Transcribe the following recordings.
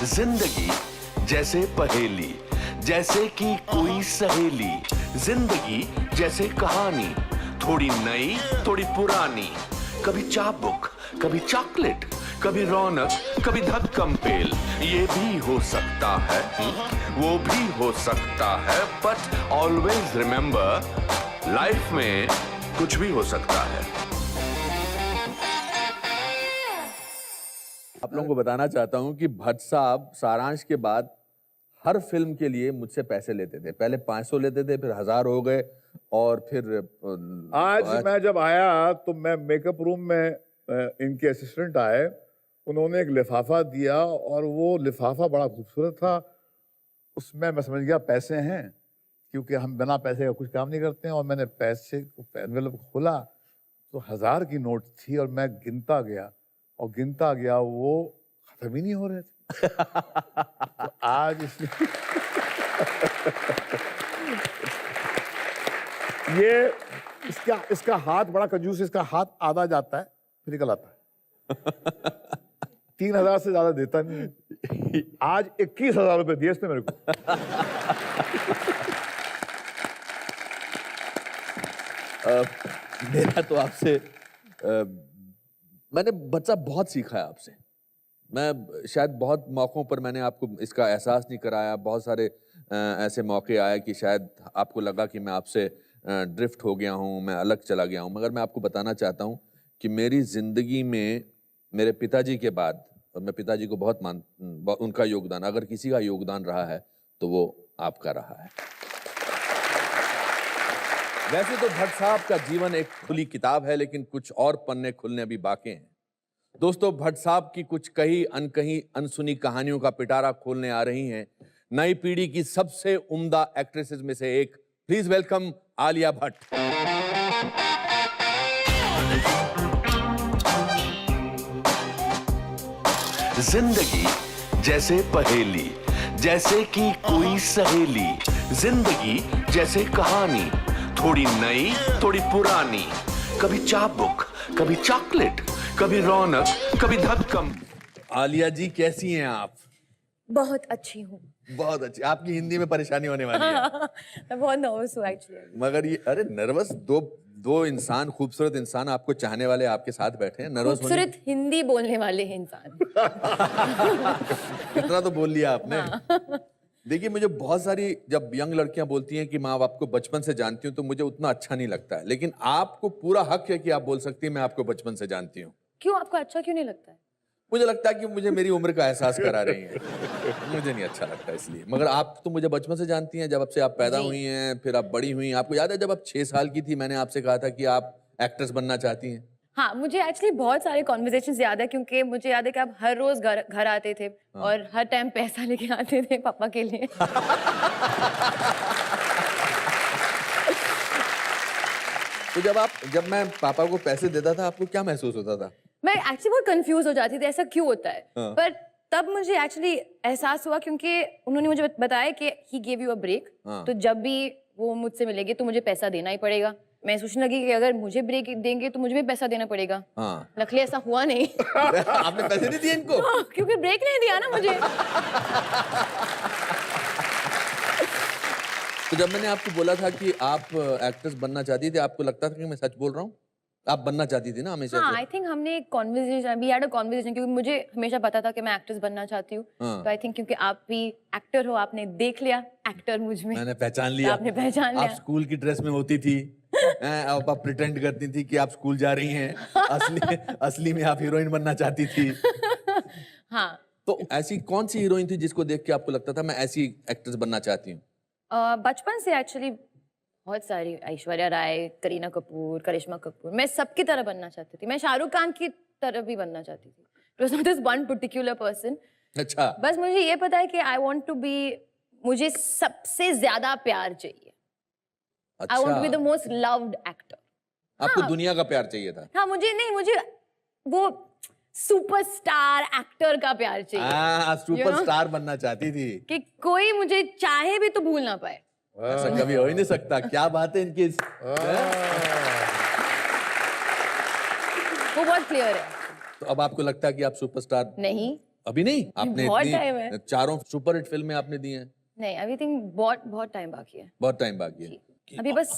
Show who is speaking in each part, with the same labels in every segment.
Speaker 1: जिंदगी जैसे पहेली, जैसे कि कोई सहेली। जिंदगी जैसे कहानी, थोड़ी नई थोड़ी पुरानी। कभी चाबुक, कभी चॉकलेट, कभी रौनक, कभी धक्कम पेल। ये भी हो सकता है, वो भी हो सकता है, बट ऑलवेज रिमेंबर, लाइफ में कुछ भी हो सकता है।
Speaker 2: आप लोगों को बताना चाहता हूं कि भट्ट साहब सारांश के बाद हर फिल्म के लिए मुझसे पैसे लेते थे। पहले 500 लेते थे, फिर 1000 हो गए, और फिर
Speaker 3: आज मैं जब आया तो मैं मेकअप रूम में इनके असिस्टेंट आए, उन्होंने एक लिफाफा दिया और वो लिफाफा बड़ा खूबसूरत था। उसमें मैं समझ गया पैसे हैं, क्योंकि हम बिना पैसे का कुछ काम नहीं करते हैं। और मैंने पैसे एनवेलप खोला तो 1000 की नोट थी और मैं गिनता गया और गिनता गया, वो खत्म ही नहीं हो रहे थे। तो आज ये इसका हाथ बड़ा कंजूस है, इसका हाथ आधा जाता है फिर निकल आता है। 3000 से ज्यादा देता नहीं है। आज 21,000 रुपए दिए इसने मेरे को।
Speaker 2: मेरा तो आपसे मैंने बच्चा बहुत सीखा है आपसे। मैं शायद बहुत मौक़ों पर मैंने आपको इसका एहसास नहीं कराया। बहुत सारे ऐसे मौके आए कि शायद आपको लगा कि मैं आपसे ड्रिफ्ट हो गया हूँ, मैं अलग चला गया हूँ। मगर मैं आपको बताना चाहता हूँ कि मेरी ज़िंदगी में मेरे पिताजी के बाद, और मैं पिताजी को बहुत उनका योगदान, अगर किसी का योगदान रहा है तो वो आपका रहा है। वैसे तो भट्ट साहब का जीवन एक खुली किताब है, लेकिन कुछ और पन्ने खुलने अभी बाकी हैं। दोस्तों, भट्ट साहब की कुछ कही अनकही अनसुनी कहानियों का पिटारा खोलने आ रही हैं नई पीढ़ी की सबसे उम्दा एक्ट्रेसेस में से एक। Please welcome Alia Bhatt.
Speaker 1: जिंदगी जैसे पहेली, जैसे कि कोई सहेली। जिंदगी जैसे कहानी, थोड़ी नई थोड़ी पुरानी। कभी चाबुक, कभी चॉकलेट, कभी रौनक, कभी धक्कम।
Speaker 2: आलिया जी, कैसी हैं आप?
Speaker 4: बहुत अच्छी हूँ।
Speaker 2: बहुत अच्छी। आपकी हिंदी में परेशानी होने वाली है।
Speaker 4: मैं बहुत नर्वस हूँ एक्चुअली।
Speaker 2: मगर ये, अरे नर्वस, दो इंसान, खूबसूरत इंसान, आपको चाहने वाले आपके साथ बैठे हैं। नर्वस
Speaker 4: खूबसूरत हिंदी बोलने वाले हैं इंसान।
Speaker 2: इतना तो बोल लिया आपने। देखिए, मुझे बहुत सारी जब यंग लड़कियां बोलती हैं कि माँ आपको बचपन से जानती हूँ, तो मुझे उतना अच्छा नहीं लगता है। लेकिन आपको पूरा हक है कि आप बोल सकती हैं मैं आपको बचपन से जानती हूँ।
Speaker 4: क्यों, आपको अच्छा क्यों नहीं लगता है?
Speaker 2: मुझे लगता है कि मुझे मेरी उम्र का एहसास करा रही हैं। मुझे नहीं अच्छा लगता इसलिए। मगर आप तो मुझे बचपन से जानती हैं, जब से आप पैदा हुई हैं, फिर आप बड़ी हुई। आपको याद है जब आप 6 साल की थी, मैंने आपसे कहा था कि आप एक्ट्रेस बनना चाहती हैं?
Speaker 4: हाँ, मुझे एक्चुअली बहुत सारे कॉन्वर्सेशंस याद है, क्योंकि मुझे याद है कि आप हर रोज घर आते थे और हर टाइम पैसा लेके आते थे पापा के लिए।
Speaker 2: तो जब मैं पापा को पैसे देता था, आपको क्या महसूस होता था?
Speaker 4: मैं एक्चुअली बहुत कंफ्यूज हो जाती थी, ऐसा क्यों होता है। पर तब मुझे एक्चुअली एहसास हुआ, क्योंकि उन्होंने मुझे बताया कि he gave you a break. तो जब भी वो मुझसे मिलेंगे तो मुझे पैसा देना ही पड़ेगा। मैं सोचने लगी कि अगर मुझे ब्रेक देंगे तो मुझे भी पैसा देना पड़ेगा। लकीली ऐसा हुआ नहीं।
Speaker 2: आपने पैसे नहीं दिए इनको?
Speaker 4: क्योंकि ब्रेक नहीं दिया ना मुझे।
Speaker 2: तो जब मैंने आपको बोला था कि आप एक्ट्रेस बनना चाहती थी, आपको लगता था कि मैं सच बोल रहा हूँ? आप बनना चाहती थी ना हमेशा?
Speaker 4: हाँ, आई थिंक हमने एक conversation, we had a conversation, क्योंकि मुझे हमेशा पता था कि मैं एक्ट्रेस बनना चाहती हूँ। तो आई थिंक क्योंकि आप भी एक्टर हो, आपने देख लिया एक्टर मुझ में।
Speaker 2: मैंने पहचान लिया।
Speaker 4: आपने पहचान लिया।
Speaker 2: आप स्कूल की ड्रेस में होती थी, आप प्रिटेंड करती थी कि आप स्कूल जा रही हैं। असली में आप हीरोइन बनना चाहती थी।
Speaker 4: हाँ।
Speaker 2: तो ऐसी कौन सी हीरोइन थी जिसको देख के आपको लगता था मैं ऐसी एक्ट्रेस बनना चाहती हूँ?
Speaker 4: बचपन से एक्चुअली बहुत सारी, ऐश्वर्या राय, करीना कपूर, करिश्मा कपूर, मैं सबकी तरह बनना चाहती थी। मैं शाहरुख खान की तरह भी बनना चाहती थी। It was not this one particular person.
Speaker 2: अच्छा।
Speaker 4: बस मुझे ये पता है कि आई वांट टू बी, मुझे सबसे ज्यादा प्यार चाहिए। I want to be the most loved actor.
Speaker 2: आपको दुनिया का प्यार चाहिए था?
Speaker 4: हाँ, मुझे वो सुपरस्टार एक्टर का प्यार चाहिए।
Speaker 2: सुपरस्टार बनना चाहती थी
Speaker 4: कि कोई मुझे चाहे भी तो भूल ना पाए।
Speaker 2: ऐसा कभी हो ही नहीं सकता। क्या बात है इनकी।
Speaker 4: वो बहुत क्लियर है।
Speaker 2: तो अब आपको लगता है कि आप सुपरस्टार
Speaker 4: नहीं,
Speaker 2: अभी नहीं, आपने
Speaker 4: बहुत time है।
Speaker 2: इतनी 4 सुपरहिट फिल्में आपने दी हैं,
Speaker 4: नहीं, अभी थिंक बहुत बहुत टाइम बाकी है।
Speaker 2: बहुत टाइम बाकी है।
Speaker 4: अभी बस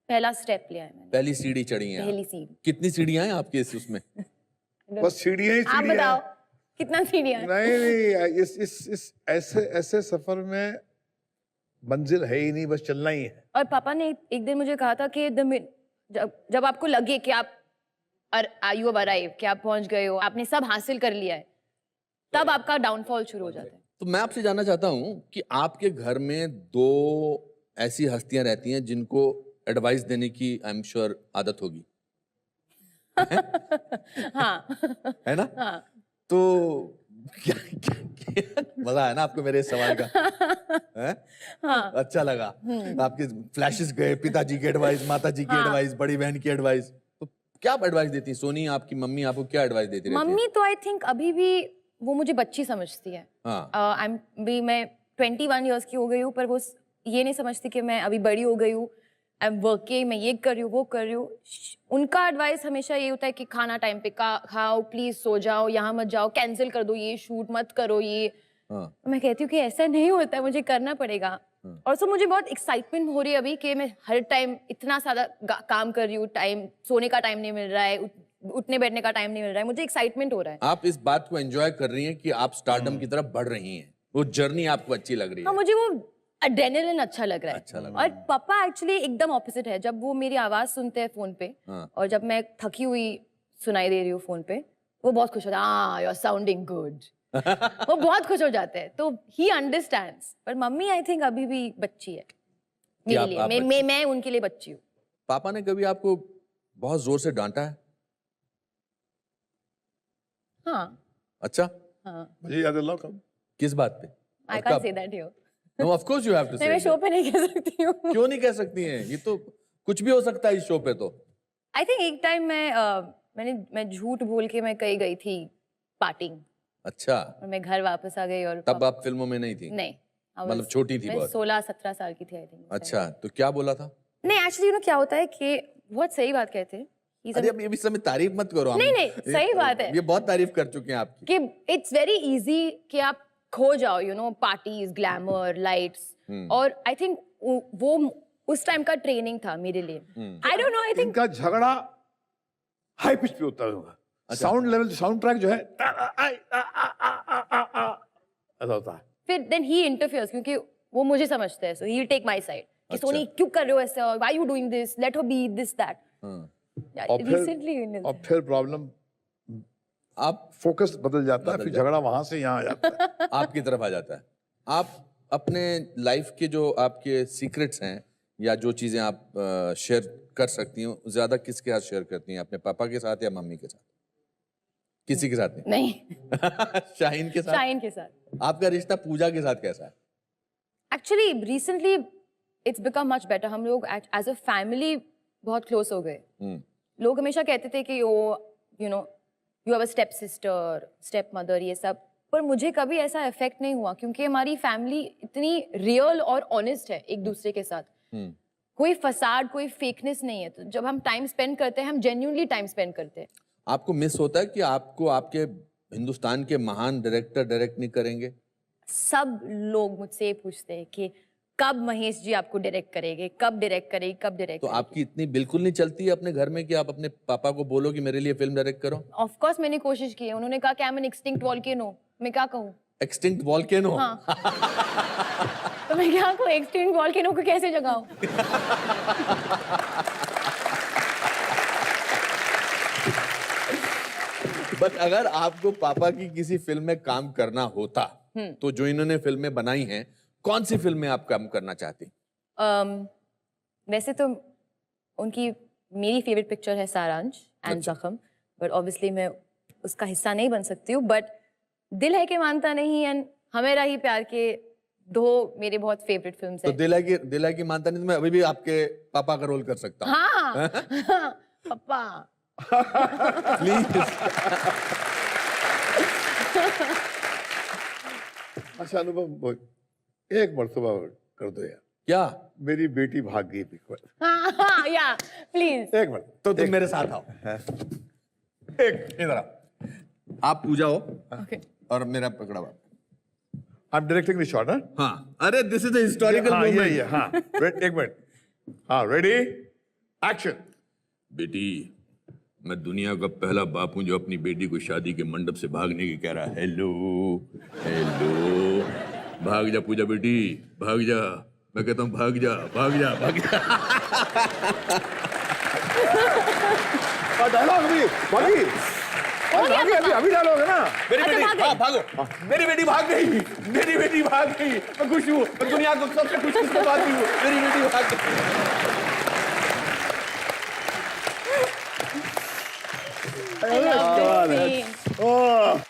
Speaker 4: पहला स्टेप लिया है मैंने,
Speaker 2: पहली सीढ़ी चढ़ी हैं
Speaker 4: पहली
Speaker 2: आप।
Speaker 4: सीढ़ी।
Speaker 2: कितनी सीढ़ियां हैं आपके उसमें?
Speaker 3: बस सीढ़ियां ही
Speaker 4: आप
Speaker 3: सीढ़ियां
Speaker 4: बताओ
Speaker 3: हैं।
Speaker 4: कितना सीढ़ियाँ हैं?
Speaker 3: नहीं, इस ऐसे सफर में मंजिल है ही नहीं, बस चलना ही है।
Speaker 4: और पापा ने एक दिन मुझे कहा था कि जब आपको लगे कि आप यू हैव अराइव, कि आप पहुंच गए हो, आपने सब हासिल कर लिया है, तब आपका डाउनफॉल शुरू हो जाता है।
Speaker 2: तो मैं आपसे जानना चाहता हूं कि आपके घर में 2 ऐसी हस्तियां रहती हैं जिनको एडवाइस देने की आई एम श्योर आदत होगी,
Speaker 4: हाँ
Speaker 2: है ना?
Speaker 4: हाँ
Speaker 2: तो क्या मजा आया ना आपको मेरे इस सवाल का? हैं?
Speaker 4: हाँ
Speaker 2: अच्छा लगा। आपके फ्लैशेस गए, पिताजी की एडवाइस, माताजी की एडवाइस, बड़ी बहन की एडवाइस। तो क्या एडवाइस देती सोनी, आपकी मम्मी आपको क्या एडवाइस देती रहती है?
Speaker 4: मम्मी तो आई थिंक अभी भी वो मुझे बच्ची समझती है।
Speaker 2: हाँ।
Speaker 4: मैं 21 इयर्स की हो गई हूँ, पर वो ये नहीं समझती कि मैं अभी बड़ी हो गई हूँ, आई एम वर्किंग, मैं ये कर रही हूँ, वो कर रही हूँ। उनका एडवाइस हमेशा ये होता है कि खाना टाइम पे खाओ, प्लीज सो जाओ, यहाँ मत जाओ, कैंसिल कर दो, ये शूट मत करो, ये।
Speaker 2: हाँ।
Speaker 4: मैं कहती हूँ कि ऐसा नहीं होता है, मुझे करना पड़ेगा। और सो मुझे बहुत एक्साइटमेंट हो रही है अभी कि मैं हर टाइम इतना सारा काम कर रही हूँ, टाइम सोने का टाइम नहीं मिल रहा है, उठने बैठने का टाइम नहीं मिल रहा है, मुझे एक्साइटमेंट हो रहा है।
Speaker 2: आप इस बात को एंजॉय कर रही हैं कि आप स्टारडम की तरफ बढ़ रही हैं, वो जर्नी आपको अच्छी लग रही है।
Speaker 4: हाँ, मुझे वो एड्रेनलिन अच्छा लग रहा है।
Speaker 2: अच्छा लग
Speaker 4: और पापा एक्चुअली एकदम ऑपोजिट है। जब वो मेरी आवाज सुनते हैं फोन पे,
Speaker 2: हाँ।
Speaker 4: और जब मैं थकी हुई सुनाई दे रही हूँ फोन पे, वो बहुत खुश होता है, हाँ यू आर साउंडिंग गुड। वो बहुत खुश हो जाते हैं, तो ही अंडरस्टैंड्स। पर मम्मी आई थिंक अभी भी बच्ची है मेरे लिए, मैं उनके लिए बच्ची हूँ।
Speaker 2: पापा ने कभी आपको बहुत जोर से डांटा है?
Speaker 4: हाँ
Speaker 2: अच्छा,
Speaker 4: हाँ,
Speaker 3: मुझे याद दिलाओ कब?
Speaker 2: किस बात पे?
Speaker 4: I can't say that here.
Speaker 2: No of course you have to say.
Speaker 4: मैं शो पे नहीं कह सकती हूँ।
Speaker 2: क्यों नहीं कह सकती हैं? ये तो कुछ भी हो सकता है इस शो पे तो।
Speaker 4: आई थिंक एक टाइम मैं झूठ बोल के मैं कहीं गई थी पार्टिंग,
Speaker 2: अच्छा,
Speaker 4: और मैं घर वापस आ गई, और
Speaker 2: तब आप फिल्मों में नहीं थी?
Speaker 4: नहीं,
Speaker 2: मतलब छोटी थी
Speaker 4: मैं
Speaker 2: बहुत।
Speaker 4: 16-17 साल की थी आई थिंक।
Speaker 2: अच्छा, तो क्या बोला था?
Speaker 4: नहीं, एक्चुअली क्या होता है कि बहुत सही बात कहते हैं
Speaker 2: अरे अब ये भी समय तारीफ मत करो।
Speaker 4: नहीं, नहीं, सही बात है।
Speaker 2: ये बहुत तारीफ कर चुके हैं आपकी।
Speaker 4: कि इट्स वेरी इजी कि आप खो जाओ, you know, parties, glamour, lights. और आई थिंक वो उस टाइम का ट्रेनिंग था मेरे लिए। I don't know, I think
Speaker 3: इनका झगड़ा हाई पिच पे होता होगा। साउंड लेवल, साउंड ट्रैक जो है ऐसा होता है।
Speaker 4: फिर देन ही इंटरफियर्स, क्योंकि वो मुझे समझते हैं, so he will take my side कि सोनी क्यों कर रहे हो ऐसा, why you doing this, let her be this that.
Speaker 3: और फिर प्रॉब्लम,
Speaker 2: आप
Speaker 3: फोकस बदल जाता है, फिर झगड़ा वहां से यहाँ आ जाता है।
Speaker 2: आपकी तरफ आ जाता है। आप अपने लाइफ के जो आपके सीक्रेट्स हैं या जो चीजें आप शेयर कर सकती हैं, ज्यादा किसके साथ शेयर करती हैं? अपने पापा के साथ या मम्मी के साथ? किसी के साथ नहीं? शाहीन के साथ?
Speaker 4: शाहीन के साथ।
Speaker 2: आपका रिश्ता पूजा के साथ कैसा है?
Speaker 4: Actually recently it's become much better. हम लोग एज अ फैमिली बहुत क्लोज हो गए। लोग हमेशा कहते थे कि you know you have a step sister, step mother, ये सब, पर मुझे कभी ऐसा इफेक्ट नहीं हुआ, क्योंकि हमारी फैमिली इतनी रियल और ऑनेस्ट है एक दूसरे के साथ। कोई फसाड, कोई फेकनेस नहीं है। तो जब हम टाइम स्पेंड करते हैं, हम जेन्युइनली टाइम स्पेंड करते हैं।
Speaker 2: आपको मिस होता है कि आपको आपके हिंदुस्तान के महान डायरेक्टर डायरेक्ट नहीं करेंगे?
Speaker 4: सब लोग मुझसे ये पूछते हैं कि कब महेश जी आपको डायरेक्ट करेंगे, कब डायरेक्ट करेंगे, कब डायरेक्ट
Speaker 2: तो आपकी इतनी बिल्कुल नहीं चलती है अपने घर में कि आप अपने पापा को बोलो कि मेरे लिए फिल्म डायरेक्ट करो?
Speaker 4: ऑफ कोर्स मैंने कोशिश की है। उन्होंने कहा कि I am N extinct volcano. मैं क्या कहूँ?
Speaker 2: Extinct volcano?
Speaker 4: हाँ। तो मैं क्या कहूँ, एक्सटिंक्ट वोल्केनो को कैसे जगाऊं?
Speaker 2: बट अगर आपको पापा की किसी फिल्म में काम करना होता, तो जो इन्होंने फिल्में बनाई हैं, कौन सी फिल्म में आप काम करना चाहती?
Speaker 4: वैसे तो उनकी मेरी फेवरेट पिक्चर है सारांश एंड जख्म, बट ऑब्वियसली मैं उसका हिस्सा नहीं बन सकती हूँ। बट दिल है कि मानता नहीं एंड हमेरा ही प्यार के 2 मेरे बहुत फेवरेट फिल्म्स
Speaker 2: तो
Speaker 4: हैं।
Speaker 2: दिल है कि मानता नहीं, तो मैं अभी भी आपके पापा का रोल कर सकता हूँ।
Speaker 4: हाँ। पापा
Speaker 2: प्लीज।
Speaker 3: अच्छा अनुभव, एक मर्तबा कर दो यार।
Speaker 2: क्या?
Speaker 3: मेरी बेटी भाग गई पिक।
Speaker 4: हाँ, या प्लीज।
Speaker 3: एक मिनट,
Speaker 2: तो तुम मेरे साथ आओ।
Speaker 3: एक
Speaker 2: इधर आओ। आप पूजा हो,
Speaker 4: ओके।
Speaker 2: और मेरा पकड़ा हुआ।
Speaker 3: I am directing the shot.
Speaker 2: हाँ, अरे दिस इज अ हिस्टोरिकल
Speaker 3: हाँ, ये
Speaker 2: मोमेंट।
Speaker 3: हाँ, एक मिनट। हाँ, रेडी, एक्शन।
Speaker 2: बेटी, मैं दुनिया का पहला बाप हूं जो अपनी बेटी को शादी के मंडप से भागने की कह रहा है। हेलो हेलो, भाग जा पूजा बेटी, भाग जा। मैं कहता हूँ भाग जा भाग जा भाग जा।
Speaker 3: डायलॉग अभी भागी, अभी डायलॉग है ना।
Speaker 2: मेरी
Speaker 4: अच्छा,
Speaker 2: बेटी,
Speaker 4: भाग गई।
Speaker 2: हाँ भागो। मेरी बेटी भाग गई, मेरी बेटी भाग गई। मैं खुश हूँ, मैं दुनिया को सबसे खुश किसको पाती हूँ। मेरी बेटी भाग गई।
Speaker 4: I love this scene.
Speaker 3: ओह,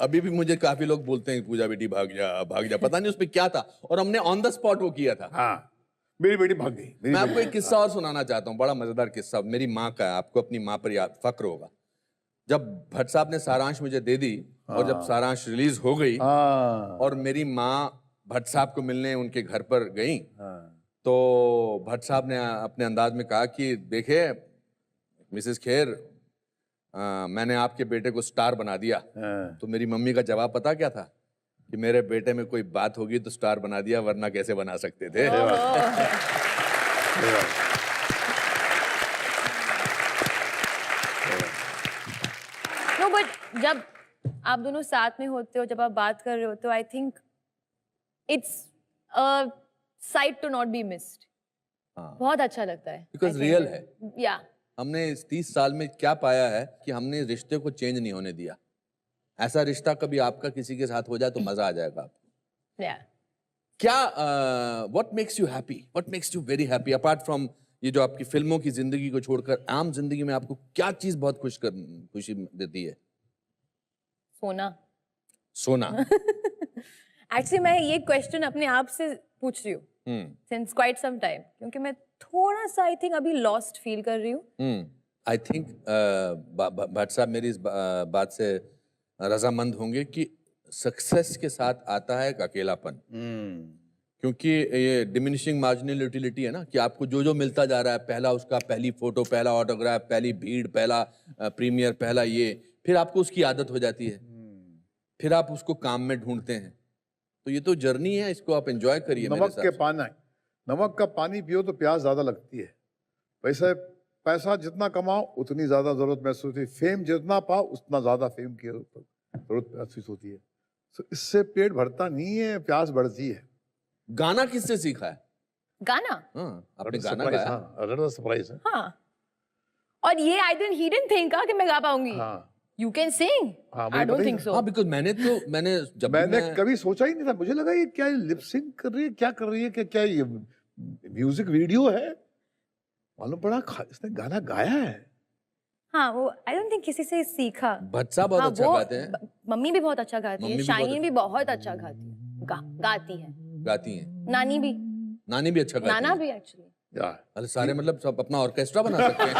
Speaker 2: अभी भी मुझे काफी लोग बोलते हैं पूजा बेटी भाग जा भाग जा। पता नहीं उसमें क्या था, और हमने ऑन द स्पॉट वो किया था।
Speaker 3: हाँ, मेरी बेटी भाग गई।
Speaker 2: मैं आपको एक किस्सा और सुनाना चाहता हूँ, बड़ा मजेदार किस्सा। मेरी माँ का है, आपको अपनी माँ पर याद फक्र होगा। जब भट्ट साहब ने सारांश मुझे दे दी, और जब सारांश रिलीज हो गई,
Speaker 3: हाँ,
Speaker 2: और मेरी माँ भट्ट साहब को मिलने उनके घर पर गई,
Speaker 3: हाँ,
Speaker 2: तो भट्ट साहब ने अपने अंदाज में कहा कि देखिए मिसेस खेर, मैंने आपके बेटे को स्टार बना दिया।
Speaker 3: हाँ।
Speaker 2: तो मेरी मम्मी का जवाब पता क्या था? कि मेरे बेटे में कोई बात होगी तो स्टार बना दिया, वरना कैसे बना सकते थे।
Speaker 4: नो बट जब आप दोनों साथ में होते हो, जब आप बात कर रहे होते हो, I think it's a sight to not be missed. बहुत अच्छा लगता है
Speaker 2: Because real है।
Speaker 4: या
Speaker 2: हमने इस 30 साल में क्या पाया है कि हमने रिश्ते को चेंज नहीं होने दिया। ऐसा रिश्ता कभी आपका किसी के साथ हो जाए तो मजा आ जाएगा आपको।
Speaker 4: या
Speaker 2: क्या what makes you happy, what makes you very happy apart from ये जो आपकी फिल्मों की जिंदगी को छोड़कर आम जिंदगी में आपको क्या चीज बहुत खुशी देती है?
Speaker 4: सोना।
Speaker 2: सोना।
Speaker 4: एक्चुअली मैं ये क्वेश्चन अपने आप से पूछ रही हूँ सिंस क्वाइट सम टाइम, क्योंकि मैं थोड़ा सा आई थिंक अभी लॉस्ट फील कर रही हूँ।
Speaker 2: आई थिंक भट्ट साहब मेरी इस बात से रजामंद होंगे कि सक्सेस के साथ आता है एक अकेलापन। क्योंकि ये डिमिनिशिंग मार्जिनल यूटिलिटी है ना, कि आपको जो जो मिलता जा रहा है, पहला उसका पहली फोटो, पहला ऑटोग्राफ, पहली भीड़, पहला प्रीमियर, पहला ये, फिर आपको उसकी आदत हो जाती है, फिर आप उसको काम में ढूंढते हैं। तो ये तो जर्नी है, इसको आप एंजॉय करिए।
Speaker 3: नमक के पानी, नमक का पानी पियो तो प्यास ज्यादा लगती है। वैसे पैसा जितना कमाओ उतनी ज्यादा जरूरत महसूस होती है, फेम जितना पाओ उतना ज्यादा फेम की जरूरत महसूस होती है। तो इससे पेट भरता नहीं है, प्यास बढ़ती है।
Speaker 2: गाना किससे सीखा है?
Speaker 4: गाना?
Speaker 2: हाँ, आपने गाना गाया?
Speaker 3: सरप्राइज है।
Speaker 4: हाँ, और ये आई डिडंट थिंक कि मैं गा पाऊंगी।
Speaker 3: हाँ,
Speaker 4: यू कैन सिंग।
Speaker 3: हाँ,
Speaker 4: आई डोंट थिंक सो।
Speaker 2: हाँ, बिकॉज़ मैंने जब
Speaker 3: मैंने कभी सोचा ही नहीं था। मुझे लगा ये क्या लिप सिंक कर रही है, क्या कर रही है, क्या ये म्यूजिक वीडियो है। मालूम पड़ा इसने गाना गाया है।
Speaker 4: हाँ, वो आई डोंट थिंक किसी से सीखा।
Speaker 2: भट्ट साहब बहुत
Speaker 4: हाँ,
Speaker 2: अच्छा
Speaker 4: वो
Speaker 2: गाते हैं।
Speaker 4: मम्मी भी बहुत अच्छा गाती
Speaker 2: मम्मी
Speaker 4: है,
Speaker 2: भी बहुत
Speaker 4: शाइनी भी बहुत अच्छा गाती है, गाती है।
Speaker 2: गाती हैं।
Speaker 4: नानी भी,
Speaker 2: नानी भी अच्छा गाती
Speaker 4: नाना
Speaker 2: है।
Speaker 4: भी एक्चुअली।
Speaker 3: या
Speaker 2: अरे सारे मतलब सब अपना ऑर्केस्ट्रा बना सकते हैं।